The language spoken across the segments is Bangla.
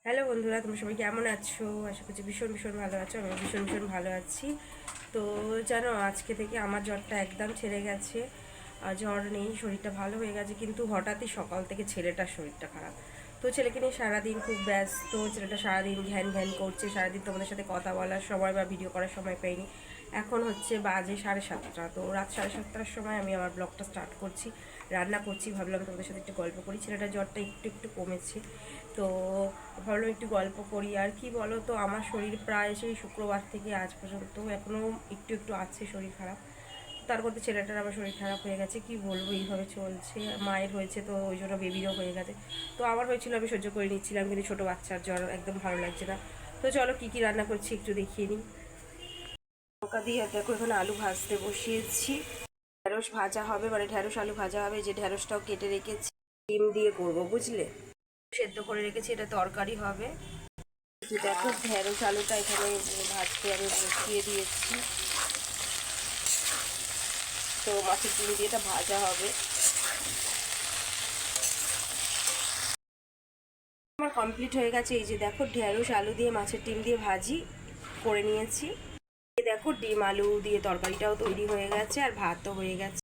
হ্যালো বন্ধুরা, তোমরা সবাই কেমন আছো? আশা করছি ভীষণ ভীষণ ভালো আছো। আমি ভীষণ ভীষণ ভালো আছি। তো জানো, আজকে থেকে আমার জ্বরটা একদম ছেড়ে গেছে। আর জ্বর নেই, শরীরটা ভালো হয়ে গেছে। কিন্তু হঠাৎই সকাল থেকে ছেলেটার শরীরটা খারাপ। তো ছেলেকে নিয়ে সারাদিন খুব ব্যস্ত। ছেলেটা সারাদিন ঘ্যান ঘ্যান করছে। সারাদিন তোমাদের সাথে কথা বলার সময় বা ভিডিও করার সময় পাইনি। এখন হচ্ছে বাজে 7:30। তো রাত 7:30টার সময় আমি আমার ব্লগটা স্টার্ট করছি। রান্না করছি, ভাবলাম তোমাদের সাথে একটু গল্প করি। ছেলেটার জ্বরটা একটু একটু কমেছে। তো ভাবলাম একটু গল্প করি। আর কি বলো তো, আমার শরীর প্রায় সেই শুক্রবার থেকে আজ পর্যন্ত এখনও একটু একটু আছে শরীর খারাপ। তার মধ্যে ছেলেটার আবার শরীর খারাপ হয়ে গেছে। কি বলবো, এইভাবে চলছে। মায়ের হয়েছে তো ওই জন্য বেবিরও হয়ে গেছে। তো আমার হয়েছিল, আমি সহ্য করে নিচ্ছিলাম, কিন্তু ছোটো বাচ্চার জ্বর একদম ভালো লাগছে না। তো চলো কী কী রান্না করছি একটু দেখিয়ে নিই। লঙ্কা দিয়ে দেখো, এখানে আলু ভাজতে বসিয়েছি। ঢ্যাঁড়স ভাজা হবে, মানে ঢ্যাঁড়স আলু ভাজা হবে। যে ঢ্যাঁড়সটাও কেটে রেখেছি, ডিম দিয়ে করবো, বুঝলে। সেদ্ধ করে রেখেছি, এটা তরকারি হবে। দেখো ঢেঁড়স আলুটা এখানে ভাজতে আমি বসিয়ে দিয়েছি। তো মাছের ডিম দিয়ে এটা ভাজা হবে। আমার কমপ্লিট হয়ে গেছে। এই যে দেখো, ঢেঁড়স আলু দিয়ে মাছের ডিম দিয়ে ভাজি করে নিয়েছি। এই দেখো, ডিম আলু দিয়ে তরকারিটাও তৈরি হয়ে গেছে, আর ভাতও হয়ে গেছে।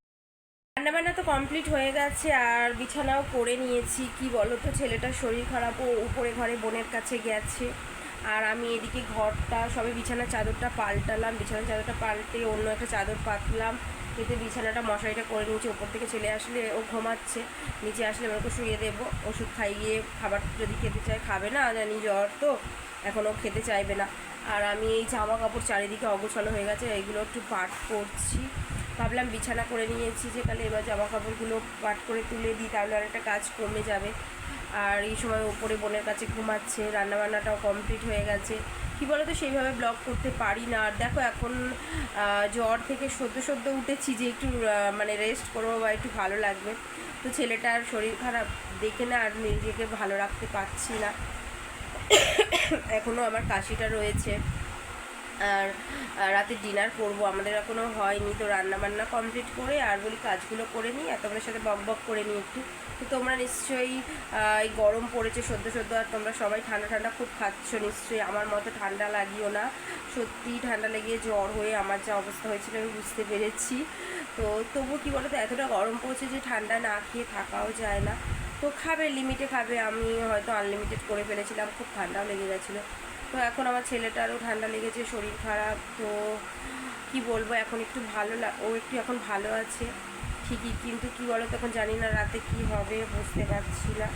রান্নাবান্না তো কমপ্লিট হয়ে গেছে, আর বিছানাও করে নিয়েছি। কি বলো তো, ছেলেটার শরীর খারাপ, ও উপরে ঘরে বোনের কাছে গেছে। আর আমি এদিকে ঘরটা সবে বিছানার চাদরটা পাল্টালাম। বিছানার চাদরটা পাল্টে অন্য একটা চাদর পাতলাম। এতে বিছানাটা মশারিটা করে নিয়েছি। ওপর থেকে ছেলে আসলে, ও ঘুমাচ্ছে, নিচে আসলে ওকে শুয়ে দেবো। ওষুধ খাইয়ে খাবার যদি খেতে চায় খাবে না, জানি জ্বর তো এখনও খেতে চাইবে না। আর আমি এই জামা কাপড় চারিদিকে অগোছালো হয়ে গেছে, এইগুলো একটু পাট করছি। ভাবলাম বিছানা করে নিয়েছি যে, তাহলে এবার জামা কাপড়গুলো পাট করে তুলে দিই, তাহলে অনেকটা কাজ কমে যাবে। আর এই সময় ওপরে বোনের কাছে ঘুমাচ্ছে। রান্নাবান্নাটাও কমপ্লিট হয়ে গেছে। কী বলো তো, সেইভাবে ব্লগ করতে পারি না। আর দেখো, এখন জ্বর থেকে সদ্য সদ্য উঠেছি, যে একটু মানে রেস্ট করবো বা একটু ভালো লাগবে। তো ছেলেটার শরীর খারাপ দেখে না আর নিজেকে ভালো রাখতে পারছি না। এখনও আমার কাশিটা রয়েছে। আর রাতে ডিনার করব, আমাদের এখনও হয়নি। তো রান্নাবান্না কমপ্লিট করে আর বলি কাজগুলো করে নিই, আর তোমাদের সাথে বক বক করে নিই একটু। তো তোমরা নিশ্চয়ই এই গরম পড়েছে সদ্য সদ্য, আর তোমরা সবাই ঠান্ডা ঠান্ডা খুব খাচ্ছ নিশ্চয়ই। আমার মতো ঠান্ডা লাগিও না। সত্যিই ঠান্ডা লেগে জ্বর হয়ে আমার যা অবস্থা হয়েছিল আমি বুঝতে পেরেছি। তো তবু কী বলো তো, এতটা গরম পড়ছে যে ঠান্ডা না খেয়ে থাকাও যায় না। তো খাবে, লিমিটে খাবে। আমি হয়তো আনলিমিটেড করে ফেলেছিলাম, খুব ঠান্ডাও লেগে গেছিলো। তো এখন আমার ছেলেটারও ঠান্ডা লেগেছে, শরীর খারাপ। তো কি বলবো, এখন একটু ও একটু এখন ভালো আছে ঠিকই, কিন্তু কি বলো, তখন জানি না রাতে কি হবে, বুঝতে পারছি না।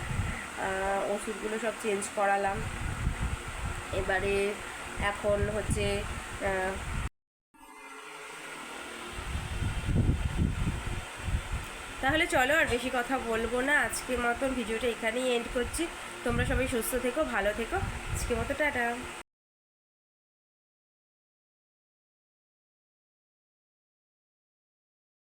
ওষুধগুলো সব চেঞ্জ করালাম এবারে। এখন হচ্ছে তাহলে চলো, আর বেশি কথা বলবো না। আজকের মতন ভিডিওটা এখানেই এন্ড করছি। তোমরা সবাই সুস্থ থেকো, ভালো থেকো। আজকের মতো টাটা।